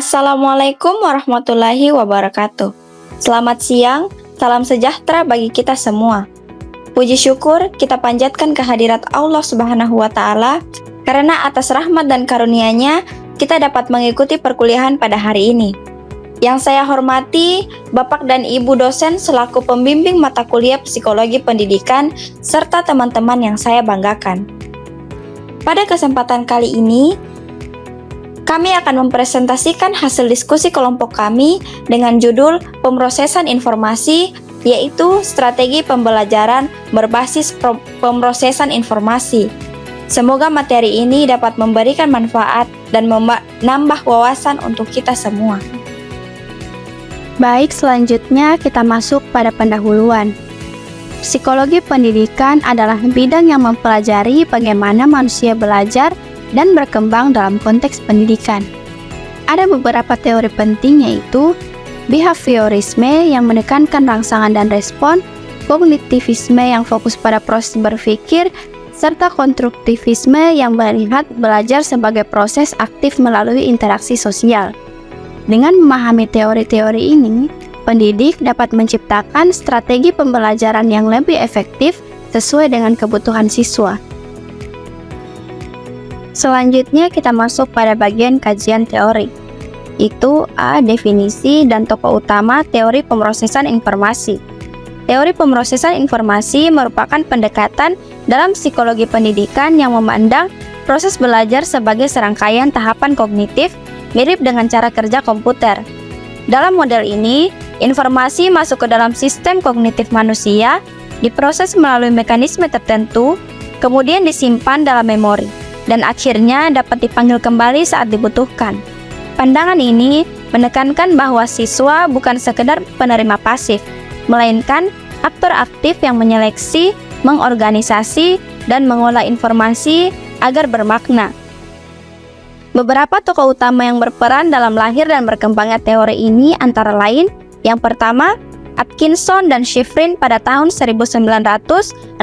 Assalamualaikum warahmatullahi wabarakatuh. Selamat siang, salam sejahtera bagi kita semua. Puji syukur kita panjatkan kehadirat Allah Subhanahu wa Ta'ala, karena atas rahmat dan karunia-Nya kita dapat mengikuti perkuliahan pada hari ini. Yang saya hormati, Bapak dan Ibu dosen selaku pembimbing mata kuliah Psikologi Pendidikan, serta teman-teman yang saya banggakan. Pada kesempatan kali ini, kami akan mempresentasikan hasil diskusi kelompok kami dengan judul Pemrosesan Informasi, yaitu Strategi Pembelajaran Berbasis Pemrosesan Informasi. Semoga materi ini dapat memberikan manfaat dan menambah wawasan untuk kita semua. Baik, selanjutnya kita masuk pada pendahuluan. Psikologi pendidikan adalah bidang yang mempelajari bagaimana manusia belajar dan berkembang dalam konteks pendidikan. Ada beberapa teori penting, yaitu behaviorisme yang menekankan rangsangan dan respon, kognitivisme yang fokus pada proses berpikir, serta konstruktivisme yang melihat belajar sebagai proses aktif melalui interaksi sosial. Dengan memahami teori-teori ini, pendidik dapat menciptakan strategi pembelajaran yang lebih efektif sesuai dengan kebutuhan siswa. Selanjutnya kita masuk pada bagian kajian teori. Itu definisi dan tokoh utama teori pemrosesan informasi. Teori pemrosesan informasi merupakan pendekatan dalam psikologi pendidikan yang memandang proses belajar sebagai serangkaian tahapan kognitif mirip dengan cara kerja komputer. Dalam model ini, informasi masuk ke dalam sistem kognitif manusia, diproses melalui mekanisme tertentu, kemudian disimpan dalam memori, dan akhirnya dapat dipanggil kembali saat dibutuhkan. Pandangan ini menekankan bahwa siswa bukan sekedar penerima pasif, melainkan aktor aktif yang menyeleksi, mengorganisasi, dan mengolah informasi agar bermakna. Beberapa tokoh utama yang berperan dalam lahir dan berkembangnya teori ini antara lain, yang pertama, Atkinson dan Shiffrin pada tahun 1968.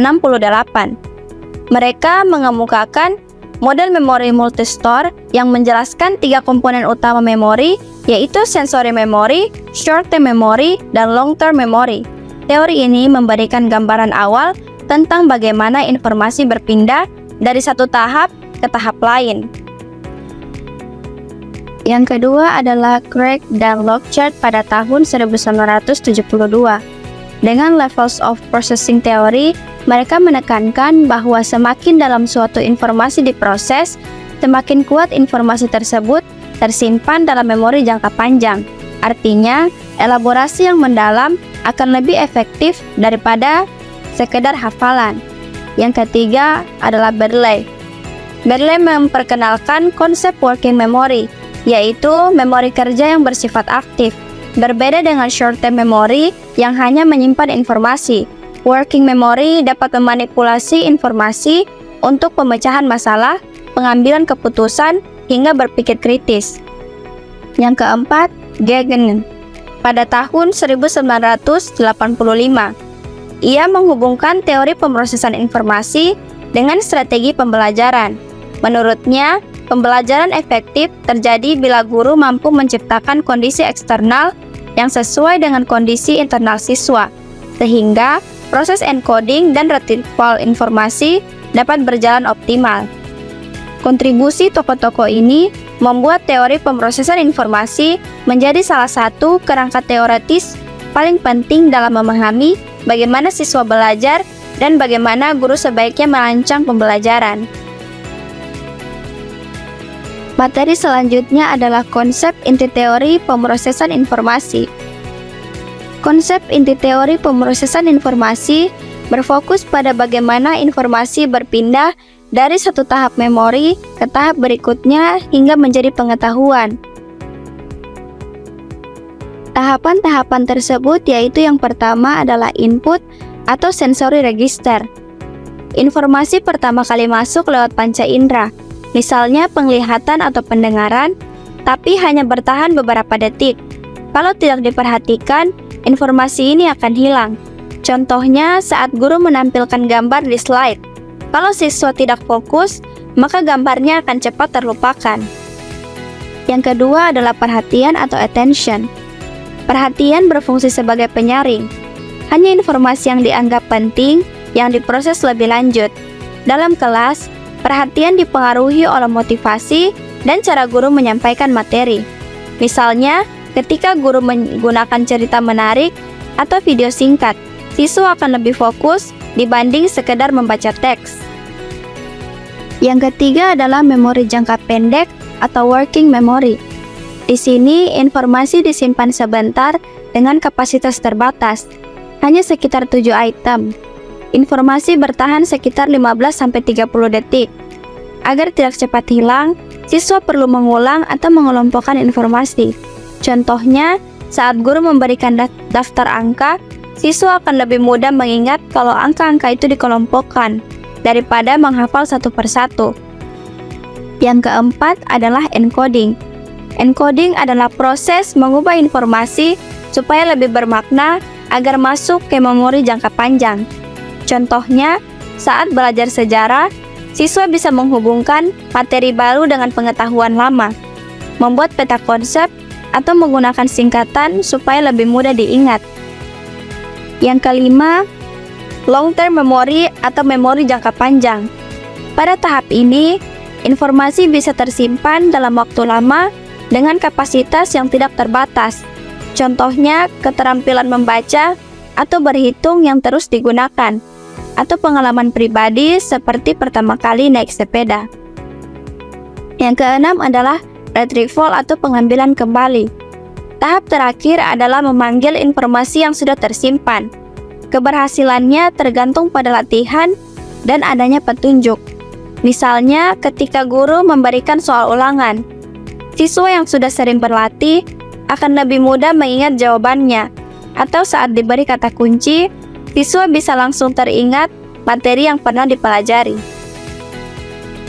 Mereka mengemukakan model memori multistore yang menjelaskan 3 komponen utama memori, yaitu sensory memory, short-term memory, dan long-term memory. Teori ini memberikan gambaran awal tentang bagaimana informasi berpindah dari satu tahap ke tahap lain. Yang kedua adalah Craig dan Lockchart pada tahun 1972. Dengan levels of processing theory, mereka menekankan bahwa semakin dalam suatu informasi diproses, semakin kuat informasi tersebut tersimpan dalam memori jangka panjang. Artinya, elaborasi yang mendalam akan lebih efektif daripada sekedar hafalan. Yang ketiga adalah Berle. Berle memperkenalkan konsep working memory, yaitu memori kerja yang bersifat aktif. Berbeda dengan short-term memory yang hanya menyimpan informasi, working memory dapat memanipulasi informasi untuk pemecahan masalah, pengambilan keputusan, hingga berpikir kritis. Yang keempat, Gegen. Pada tahun 1985, ia menghubungkan teori pemrosesan informasi dengan strategi pembelajaran. Menurutnya, pembelajaran efektif terjadi bila guru mampu menciptakan kondisi eksternal yang sesuai dengan kondisi internal siswa, sehingga proses encoding dan retrieval informasi dapat berjalan optimal. Kontribusi tokoh-tokoh ini membuat teori pemrosesan informasi menjadi salah satu kerangka teoretis paling penting dalam memahami bagaimana siswa belajar dan bagaimana guru sebaiknya merancang pembelajaran. Materi selanjutnya adalah konsep inti teori pemrosesan informasi. Konsep inti teori pemrosesan informasi berfokus pada bagaimana informasi berpindah dari satu tahap memori ke tahap berikutnya hingga menjadi pengetahuan. Tahapan-tahapan tersebut yaitu yang pertama adalah input atau sensory register. Informasi pertama kali masuk lewat panca indera, misalnya penglihatan atau pendengaran, tapi hanya bertahan beberapa detik. Kalau tidak diperhatikan, informasi ini akan hilang. Contohnya saat guru menampilkan gambar di slide. Kalau siswa tidak fokus, maka gambarnya akan cepat terlupakan. Yang kedua adalah perhatian atau attention. Perhatian berfungsi sebagai penyaring. Hanya informasi yang dianggap penting yang diproses lebih lanjut. Dalam kelas, perhatian dipengaruhi oleh motivasi dan cara guru menyampaikan materi. Misalnya, ketika guru menggunakan cerita menarik atau video singkat, siswa akan lebih fokus dibanding sekedar membaca teks. Yang ketiga adalah memori jangka pendek atau working memory. Di sini, informasi disimpan sebentar dengan kapasitas terbatas, hanya sekitar 7 item. Informasi bertahan sekitar 15-30 detik. Agar tidak cepat hilang, siswa perlu mengulang atau mengelompokkan informasi. Contohnya, saat guru memberikan daftar angka, siswa akan lebih mudah mengingat kalau angka-angka itu dikelompokkan daripada menghafal satu persatu. Yang keempat adalah encoding. Encoding adalah proses mengubah informasi supaya lebih bermakna agar masuk ke memori jangka panjang. Contohnya, saat belajar sejarah, siswa bisa menghubungkan materi baru dengan pengetahuan lama, membuat peta konsep, atau menggunakan singkatan supaya lebih mudah diingat. Yang kelima, long-term memory atau memori jangka panjang. Pada tahap ini, informasi bisa tersimpan dalam waktu lama dengan kapasitas yang tidak terbatas. Contohnya, keterampilan membaca atau berhitung yang terus digunakan, atau pengalaman pribadi seperti pertama kali naik sepeda. Yang keenam adalah retrieval atau pengambilan kembali. Tahap terakhir adalah memanggil informasi yang sudah tersimpan. Keberhasilannya tergantung pada latihan dan adanya petunjuk. Misalnya, ketika guru memberikan soal ulangan, siswa yang sudah sering berlatih akan lebih mudah mengingat jawabannya. Atau saat diberi kata kunci, siswa bisa langsung teringat materi yang pernah dipelajari.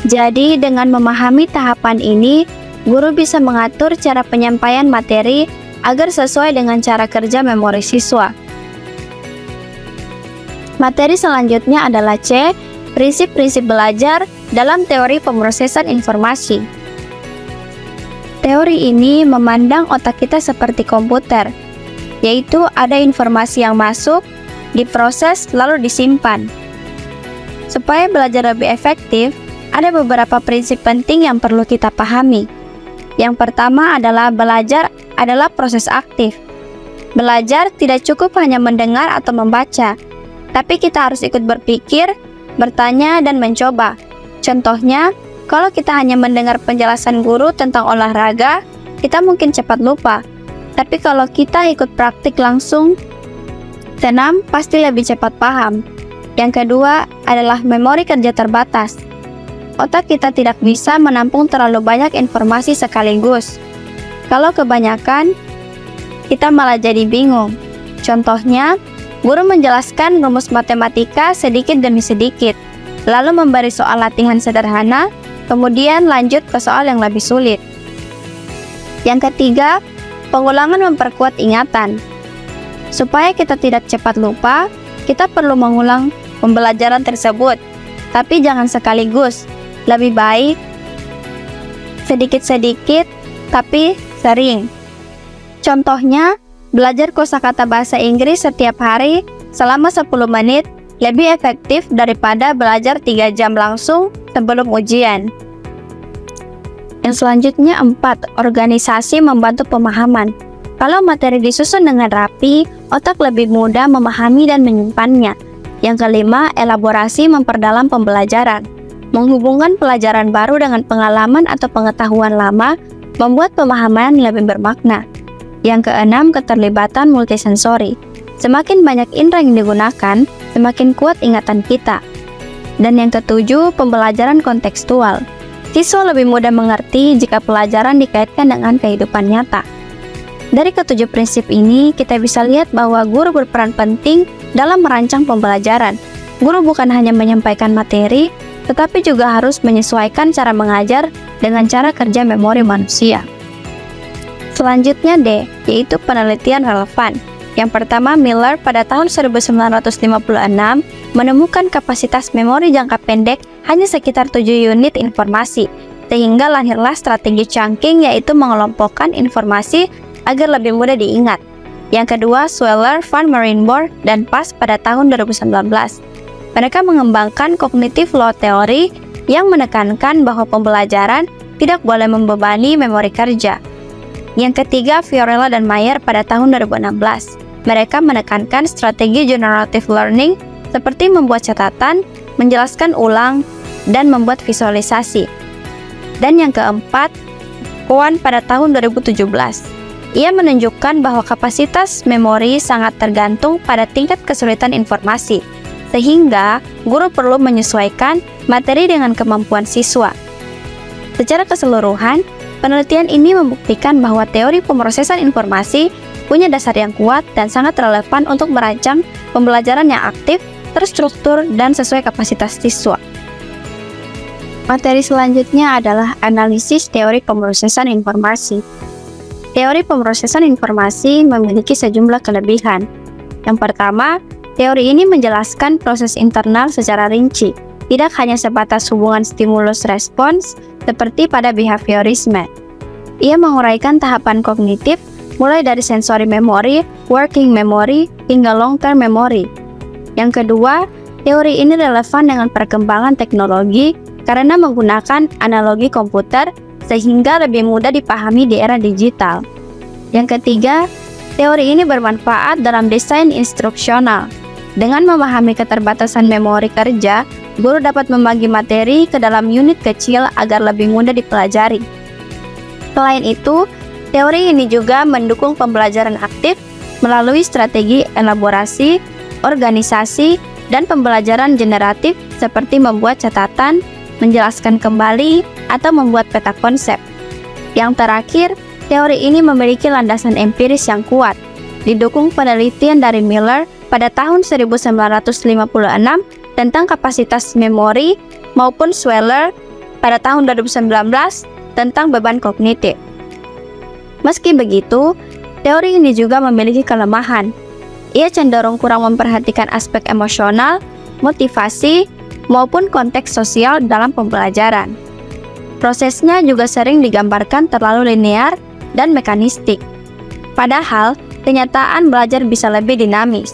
Jadi, dengan memahami tahapan ini, guru bisa mengatur cara penyampaian materi agar sesuai dengan cara kerja memori siswa. Materi selanjutnya adalah C, prinsip-prinsip belajar dalam teori pemrosesan informasi. Teori ini memandang otak kita seperti komputer, yaitu ada informasi yang masuk, diproses, lalu disimpan. Supaya belajar lebih efektif, ada beberapa prinsip penting yang perlu kita pahami. Yang pertama adalah belajar adalah proses aktif. Belajar tidak cukup hanya mendengar atau membaca, tapi kita harus ikut berpikir, bertanya, dan mencoba. Contohnya, kalau kita hanya mendengar penjelasan guru tentang olahraga, kita mungkin cepat lupa. Tapi kalau kita ikut praktik langsung, senam pasti lebih cepat paham. Yang kedua adalah memori kerja terbatas. Otak kita tidak bisa menampung terlalu banyak informasi sekaligus. Kalau kebanyakan, kita malah jadi bingung. Contohnya, guru menjelaskan rumus matematika sedikit demi sedikit, lalu memberi soal latihan sederhana, kemudian lanjut ke soal yang lebih sulit. Yang ketiga, pengulangan memperkuat ingatan. Supaya kita tidak cepat lupa, kita perlu mengulang pembelajaran tersebut, tapi jangan sekaligus. Lebih baik sedikit-sedikit, tapi sering. Contohnya, belajar kosakata bahasa Inggris setiap hari selama 10 menit lebih efektif daripada belajar 3 jam langsung sebelum ujian. Yang selanjutnya 4, organisasi membantu pemahaman. Kalau materi disusun dengan rapi, otak lebih mudah memahami dan menyimpannya. Yang kelima, elaborasi memperdalam pembelajaran. Menghubungkan pelajaran baru dengan pengalaman atau pengetahuan lama membuat pemahaman lebih bermakna. Yang keenam, keterlibatan multisensori. Semakin banyak indera yang digunakan, semakin kuat ingatan kita. Dan yang ketujuh, pembelajaran kontekstual. Siswa lebih mudah mengerti jika pelajaran dikaitkan dengan kehidupan nyata. Dari ketujuh prinsip ini, kita bisa lihat bahwa guru berperan penting dalam merancang pembelajaran. Guru bukan hanya menyampaikan materi, tetapi juga harus menyesuaikan cara mengajar dengan cara kerja memori manusia. Selanjutnya D, yaitu penelitian relevan. Yang pertama, Miller pada tahun 1956 menemukan kapasitas memori jangka pendek hanya sekitar 7 unit informasi. sehingga lahirlah strategi chunking, yaitu mengelompokkan informasi agar lebih mudah diingat. Yang kedua, Sweller, Van Marenborg, dan Pass pada tahun 2019. Mereka mengembangkan cognitive load theory yang menekankan bahwa pembelajaran tidak boleh membebani memori kerja. Yang ketiga, Fiorella dan Mayer pada tahun 2016. Mereka menekankan strategi generative learning seperti membuat catatan, menjelaskan ulang, dan membuat visualisasi. Dan yang keempat, Kwon pada tahun 2017. Ia menunjukkan bahwa kapasitas memori sangat tergantung pada tingkat kesulitan informasi, sehingga guru perlu menyesuaikan materi dengan kemampuan siswa. Secara keseluruhan, penelitian ini membuktikan bahwa teori pemrosesan informasi punya dasar yang kuat dan sangat relevan untuk merancang pembelajaran yang aktif, terstruktur, dan sesuai kapasitas siswa. Materi selanjutnya adalah analisis teori pemrosesan informasi. Teori pemrosesan informasi memiliki sejumlah kelebihan. Yang pertama, teori ini menjelaskan proses internal secara rinci, tidak hanya sebatas hubungan stimulus-respons seperti pada behaviorisme. Ia menguraikan tahapan kognitif mulai dari sensory memory, working memory, hingga long-term memory. Yang kedua, teori ini relevan dengan perkembangan teknologi karena menggunakan analogi komputer sehingga lebih mudah dipahami di era digital. Yang ketiga, teori ini bermanfaat dalam desain instruksional. Dengan memahami keterbatasan memori kerja, guru dapat membagi materi ke dalam unit kecil agar lebih mudah dipelajari. Selain itu, teori ini juga mendukung pembelajaran aktif melalui strategi elaborasi, organisasi, dan pembelajaran generatif seperti membuat catatan, menjelaskan kembali, atau membuat peta konsep. Yang terakhir, teori ini memiliki landasan empiris yang kuat, didukung penelitian dari Miller pada tahun 1956 tentang kapasitas memori maupun Sweller pada tahun 2019 tentang beban kognitif. Meski begitu, teori ini juga memiliki kelemahan. Ia cenderung kurang memperhatikan aspek emosional, motivasi, maupun konteks sosial dalam pembelajaran. Prosesnya juga sering digambarkan terlalu linear dan mekanistik. Padahal, kenyataan belajar bisa lebih dinamis.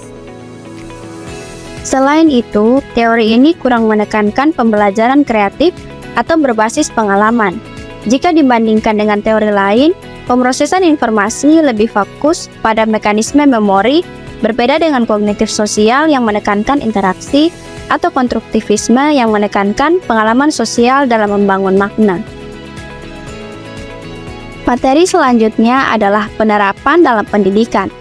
Selain itu, teori ini kurang menekankan pembelajaran kreatif atau berbasis pengalaman. Jika dibandingkan dengan teori lain, pemrosesan informasi lebih fokus pada mekanisme memori, berbeda dengan kognitif sosial yang menekankan interaksi atau konstruktivisme yang menekankan pengalaman sosial dalam membangun makna. Materi selanjutnya adalah penerapan dalam pendidikan.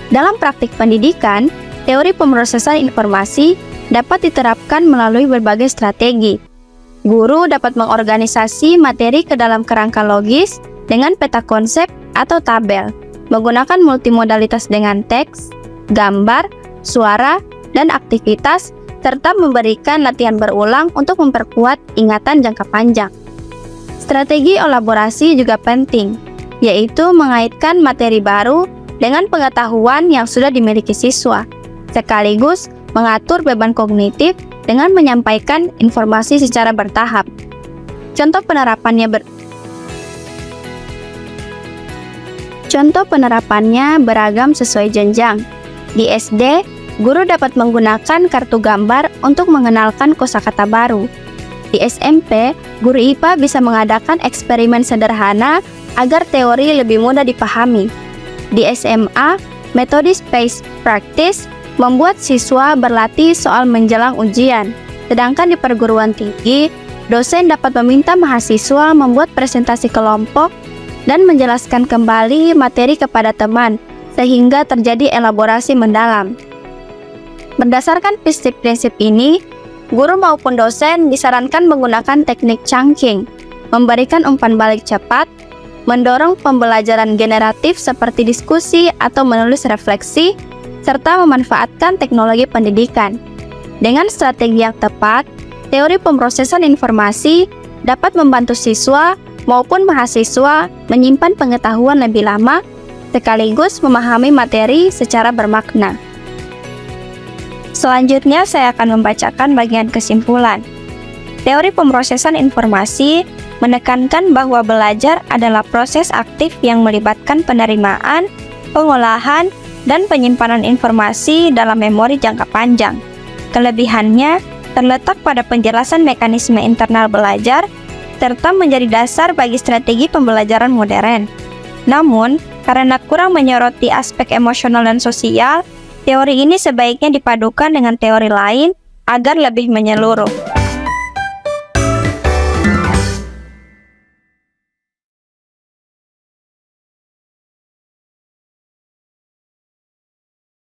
Dalam praktik pendidikan, teori pemrosesan informasi dapat diterapkan melalui berbagai strategi. Guru dapat mengorganisasi materi ke dalam kerangka logis dengan peta konsep atau tabel, menggunakan multimodalitas dengan teks, gambar, suara, dan aktivitas, serta memberikan latihan berulang untuk memperkuat ingatan jangka panjang. Strategi elaborasi juga penting, yaitu mengaitkan materi baru dengan pengetahuan yang sudah dimiliki siswa, sekaligus mengatur beban kognitif dengan menyampaikan informasi secara bertahap. Contoh penerapannya beragam sesuai jenjang. Di SD, guru dapat menggunakan kartu gambar untuk mengenalkan kosakata baru. Di SMP, guru IPA bisa mengadakan eksperimen sederhana agar teori lebih mudah dipahami. Di SMA, metode space practice membuat siswa berlatih soal menjelang ujian. Sedangkan di perguruan tinggi, dosen dapat meminta mahasiswa membuat presentasi kelompok dan menjelaskan kembali materi kepada teman, sehingga terjadi elaborasi mendalam. Berdasarkan prinsip-prinsip ini, guru maupun dosen disarankan menggunakan teknik chunking, memberikan umpan balik cepat, mendorong pembelajaran generatif seperti diskusi atau menulis refleksi, serta memanfaatkan teknologi pendidikan. Dengan strategi yang tepat, teori pemrosesan informasi dapat membantu siswa maupun mahasiswa menyimpan pengetahuan lebih lama, sekaligus memahami materi secara bermakna. Selanjutnya saya akan membacakan bagian kesimpulan. Teori pemrosesan informasi menekankan bahwa belajar adalah proses aktif yang melibatkan penerimaan, pengolahan, dan penyimpanan informasi dalam memori jangka panjang. Kelebihannya terletak pada penjelasan mekanisme internal belajar, serta menjadi dasar bagi strategi pembelajaran modern. Namun, karena kurang menyoroti aspek emosional dan sosial, teori ini sebaiknya dipadukan dengan teori lain agar lebih menyeluruh.